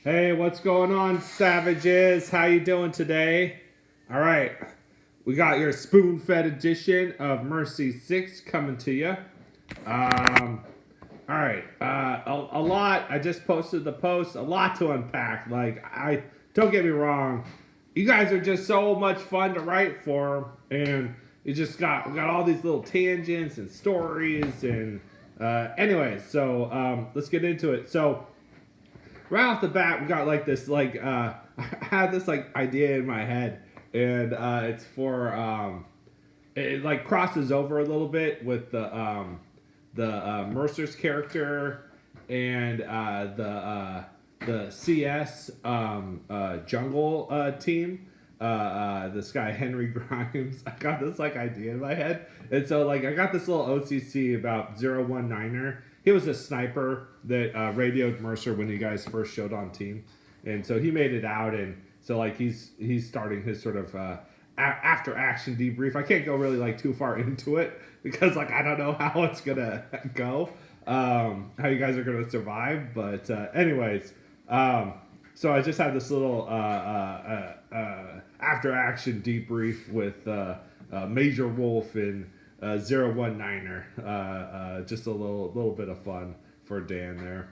Hey, what's going on, savages? How you doing today? All right, we got your spoon-fed edition of Mercy 6 coming to you. All right, a lot. I just posted the post. A lot to unpack. Like, I don't get me wrong, you guys are just so much fun to write for, and you just got all these little tangents and stories and anyways. So let's get into it. So right off the bat, we got like this I had this like idea in my head, and it's for it like crosses over a little bit with the Mercer's character and the CS jungle team. This guy Henry Grimes. I got this like idea in my head, and so like I got this little OCC about 019er. He was a sniper that radioed Mercer when you guys first showed on team, and so he made it out, and so like he's starting his sort of after action debrief. I can't go really like too far into it because like I don't know how it's gonna go, how you guys are gonna survive. But anyways, so I just had this little after action debrief with Major Wolf and 019er. Just a little bit of fun for Dan there.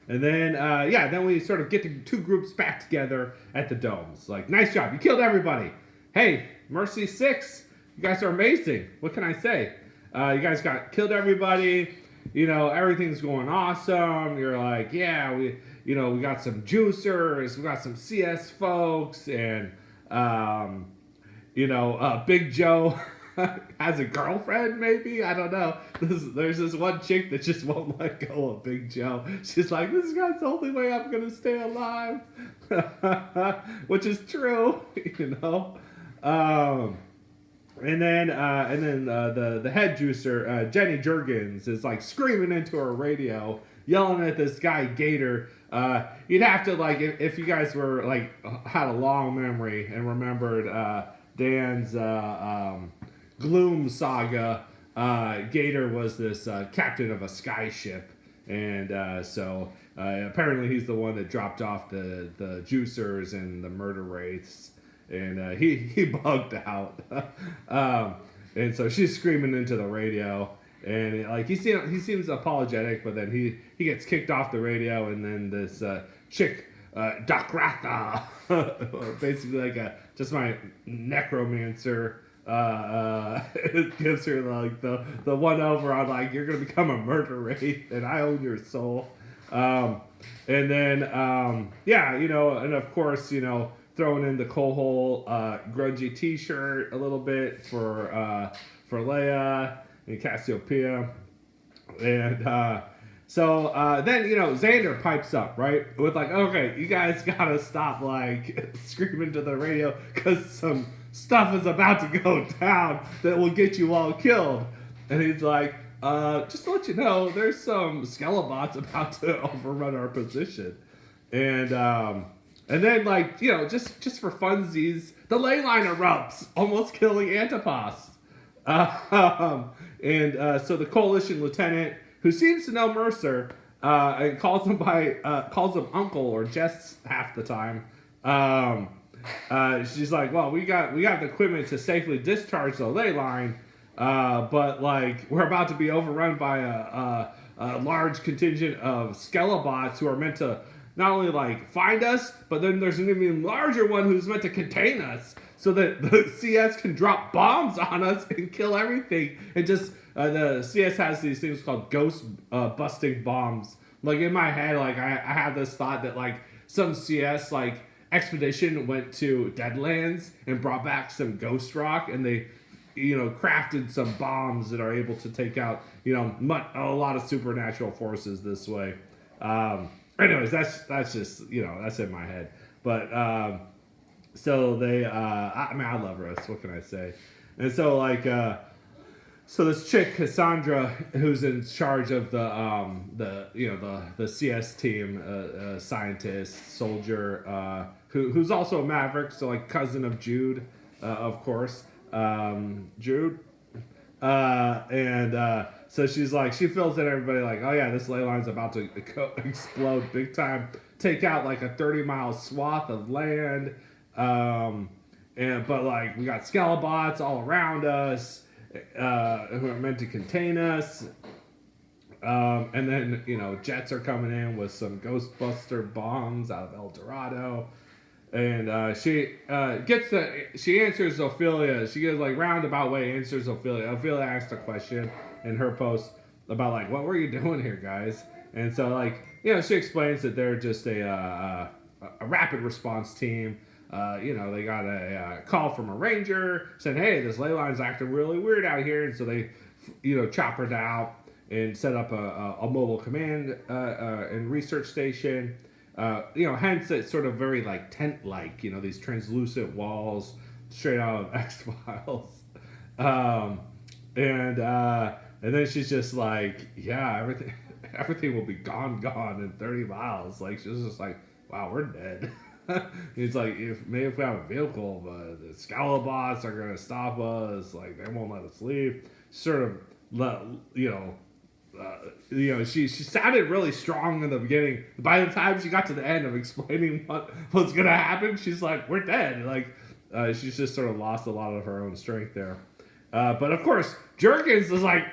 And then, then we sort of get the two groups back together at the domes. Like, nice job, you killed everybody. Hey, Mercy 6, you guys are amazing. What can I say? You guys killed everybody. You know, everything's going awesome. You're like, yeah, we got some juicers, we got some CS folks, and Big Joe has a girlfriend, maybe? I don't know. There's this one chick that just won't let go of Big Joe. She's like, this guy's the only way I'm going to stay alive. Which is true, you know. And then the head juicer, Jenny Jurgens, is like screaming into her radio, yelling at this guy Gator. You'd have to like if you guys were like had a long memory and remembered Dan's Gloom saga. Gator was this captain of a sky ship, and so apparently he's the one that dropped off the juicers and the murder wraiths, and he bugged out, and so she's screaming into the radio, and like he seems apologetic, but then he gets kicked off the radio, and then this chick. Doc Ratha, basically like just my necromancer, it gives her like the one over on like you're gonna become a murder wraith and I own your soul, and then and of course throwing in the coal hole grungy T-shirt a little bit for Leia and Cassiopeia, and so then Xander pipes up, right, with like, okay, you guys gotta stop like screaming to the radio because some stuff is about to go down that will get you all killed. And he's like, just to let you know, there's some Skelelots about to overrun our position. And then like just for funsies, the ley line erupts, almost killing Antipas. So the coalition lieutenant, who seems to know Mercer, and calls him uncle or jests half the time. She's like, well, we got the equipment to safely discharge the ley line, but like we're about to be overrun by a large contingent of Skelelots who are meant to not only like find us, but then there's an even larger one who's meant to contain us, so that the CS can drop bombs on us and kill everything. And just the CS has these things called ghost busting bombs. Like in my head, like I have this thought that like some CS like expedition went to Deadlands and brought back some ghost rock, and they crafted some bombs that are able to take out a lot of supernatural forces this way. Anyways, that's just that's in my head, but so they I love Russ, what can I say? And so like so this chick Cassandra, who's in charge of the CS team, scientist soldier, who's also a Maverick, so like cousin of Jude, of course, Jude, so she's like, she fills in everybody like, oh yeah, this ley line's about to explode big time. take out like a 30-mile swath of land. But like we got Skelelots all around us who are meant to contain us. And then, jets are coming in with some Ghostbuster bombs out of El Dorado. And she answers Ophelia. She goes like roundabout way, answers Ophelia. Ophelia asked a question in her post about like, what were you doing here, guys? And so like, she explains that they're just a rapid response team. They got a call from a ranger saying, hey, this ley line's acting really weird out here. And so they, choppered out and set up a mobile command and research station. Hence it's sort of very like tent-like, these translucent walls straight out of X-Files. And then she's just like, yeah, everything will be gone in 30 miles. Like, she's just like, wow, we're dead. It's like, maybe if we have a vehicle, but the Skelelots are going to stop us. Like, they won't let us leave. Sort of, she sounded really strong in the beginning. By the time she got to the end of explaining what's going to happen, she's like, we're dead. Like, she's just sort of lost a lot of her own strength there. But of course, Jurgens is like,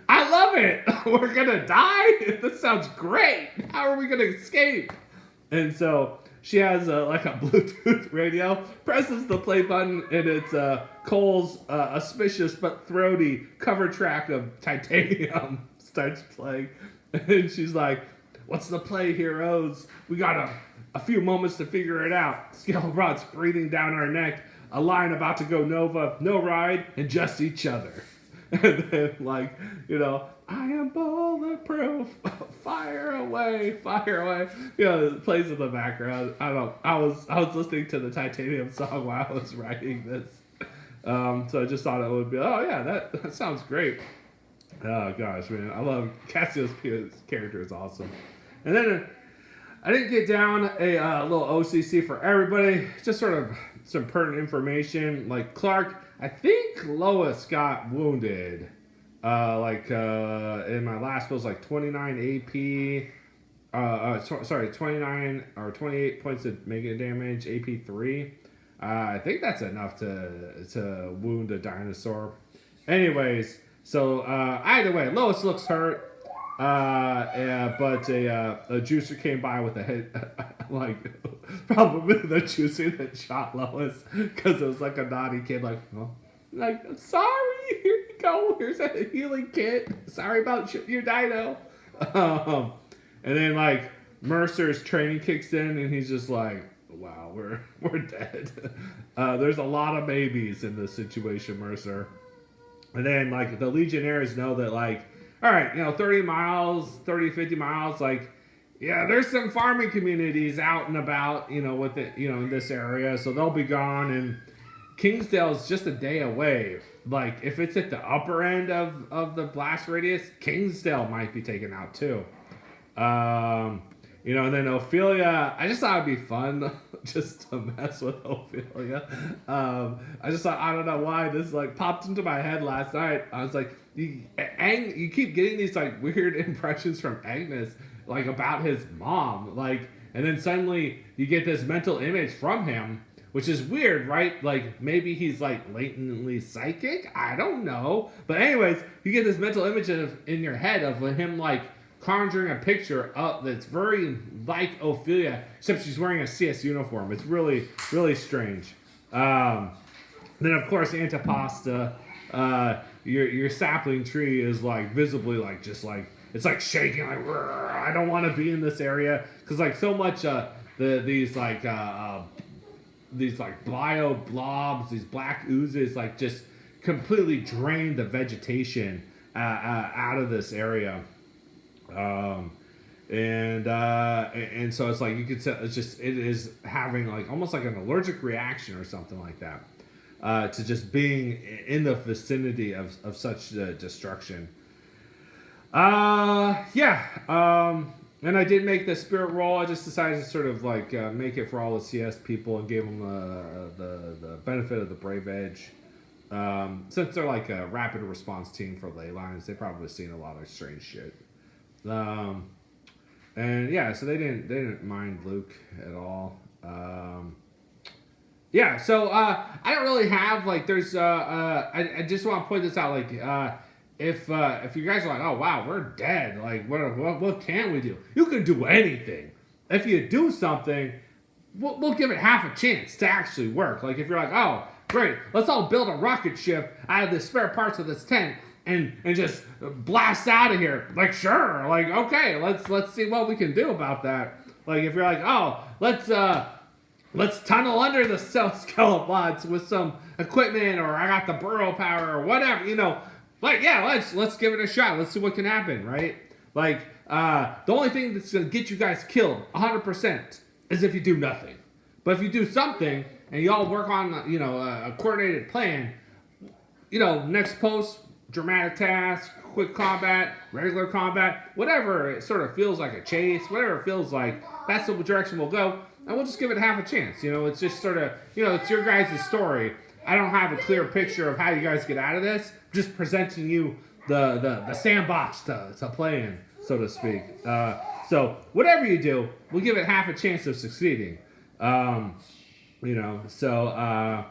I love it. We're going to die? This sounds great. How are we going to escape? And so she has a Bluetooth radio, presses the play button, and it's Cole's auspicious but throaty cover track of Titanium starts playing. And she's like, what's the play, heroes? We got a few moments to figure it out. Skelelots breathing down our neck, a line about to go nova, no ride, and just each other. And then I am bulletproof. Fire away, fire away. It plays in the background. I was listening to the Titanium song while I was writing this. So I just thought it would be, oh yeah, that sounds great. Oh gosh, man, I love Cassio's character is awesome. And then I didn't get down a little OCC for everybody. Just sort of some pertinent information. Like Clark, I think Lois got wounded. In my last was like 29 AP. 29 or 28 points of mega damage, AP 3. I think that's enough to wound a dinosaur. Anyways, so either way, Lois looks hurt. But a juicer came by with a hit, probably the juicer that shot Lois, because it was like a naughty kid, I'm sorry, here you go, here's a healing kit, sorry about your dino. And then Mercer's training kicks in, and he's just like, wow, we're dead. There's a lot of maybes in this situation, Mercer. And then the Legionnaires know that all right, 30 miles, 30, 50 miles, there's some farming communities out and about, with it, in this area, so they'll be gone, and Kingsdale's just a day away. If it's at the upper end of the blast radius, Kingsdale might be taken out too. And then Ophelia, I just thought it'd be fun just to mess with Ophelia. I just thought, I don't know why this popped into my head last night. I was like, you keep getting these weird impressions from Agnes, about his mom, and then suddenly you get this mental image from him, which is weird, right? Maybe he's latently psychic. I don't know, but anyways, you get this mental image in your head of him conjuring a picture up that's very like Ophelia, except she's wearing a CS uniform. It's really, really strange. Then of course Antipasta, your sapling tree is visibly it's shaking I don't want to be in this area, because so much these bio blobs, these black oozes just completely drain the vegetation out of this area. And so it's you could say it is having almost an allergic reaction or something like that, to just being in the vicinity of such destruction. And I did make the spirit roll. I just decided to sort of make it for all the CS people and gave them the benefit of the brave edge. Since they're a rapid response team for ley lines, they've probably seen a lot of strange shit. And yeah, so they didn't mind Luke at all. Yeah, so I don't really have like there's I just want to point this out like if you guys are like, oh wow, we're dead, like what can we do? You can do anything. If you do something, we'll give it half a chance to actually work. Like if you're like, oh great, let's all build a rocket ship out of the spare parts of this tent and just blast out of here. Like sure, like okay, let's see what we can do about that. Like if you're like, oh let's tunnel under the skeletons with some equipment, or I got the burrow power, or whatever, you know. Like, yeah, let's give it a shot. Let's see what can happen, right? Like, the only thing that's gonna get you guys killed 100% is if you do nothing. But if you do something and you all work on, you know, a coordinated plan, you know, next post, dramatic task, quick combat, regular combat, whatever it sort of feels like a chase, whatever it feels like, that's the direction we'll go. And we'll just give it half a chance. You know, it's just sort of, you know, it's your guys' story. I don't have a clear picture of how you guys get out of this. I'm just presenting you the sandbox to play in, so to speak. So whatever you do, we'll give it half a chance of succeeding. You know, so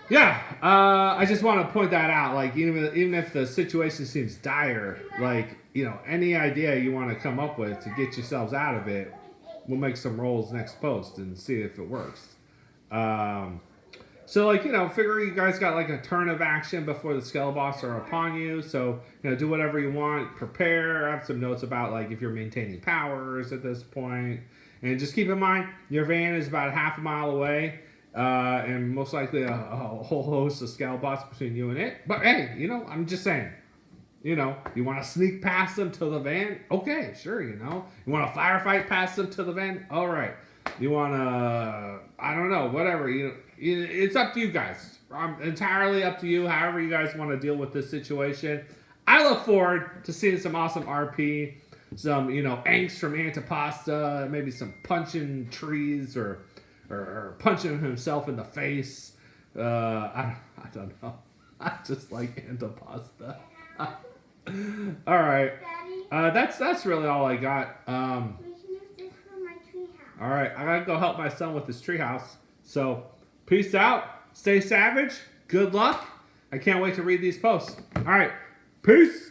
yeah, I just want to point that out. Like even if the situation seems dire, like, you know, any idea you want to come up with to get yourselves out of it, we'll make some rolls next post and see if it works. So, like, you know, figure you guys got like a turn of action before the Skeleboss are upon you. So, you know, do whatever you want. Prepare. I have some notes about, like, if you're maintaining powers at this point. And just keep in mind, your van is about half a mile away. And most likely a whole host of Skeleboss between you and it. But, hey, you know, I'm just saying. You know, you want to sneak past them to the van? Okay, sure, you know. You want to firefight past them to the van? All right. You want to, I don't know, whatever. You know, it's up to you guys. I'm entirely up to you, however you guys want to deal with this situation. I look forward to seeing some awesome RP, some, you know, angst from Antipasta, maybe some punching trees or punching himself in the face. I don't know. I just like Antipasta. All right. That's really all I got. All right, I gotta go help my son with his treehouse. So, peace out. Stay savage. Good luck. I can't wait to read these posts. All right, peace.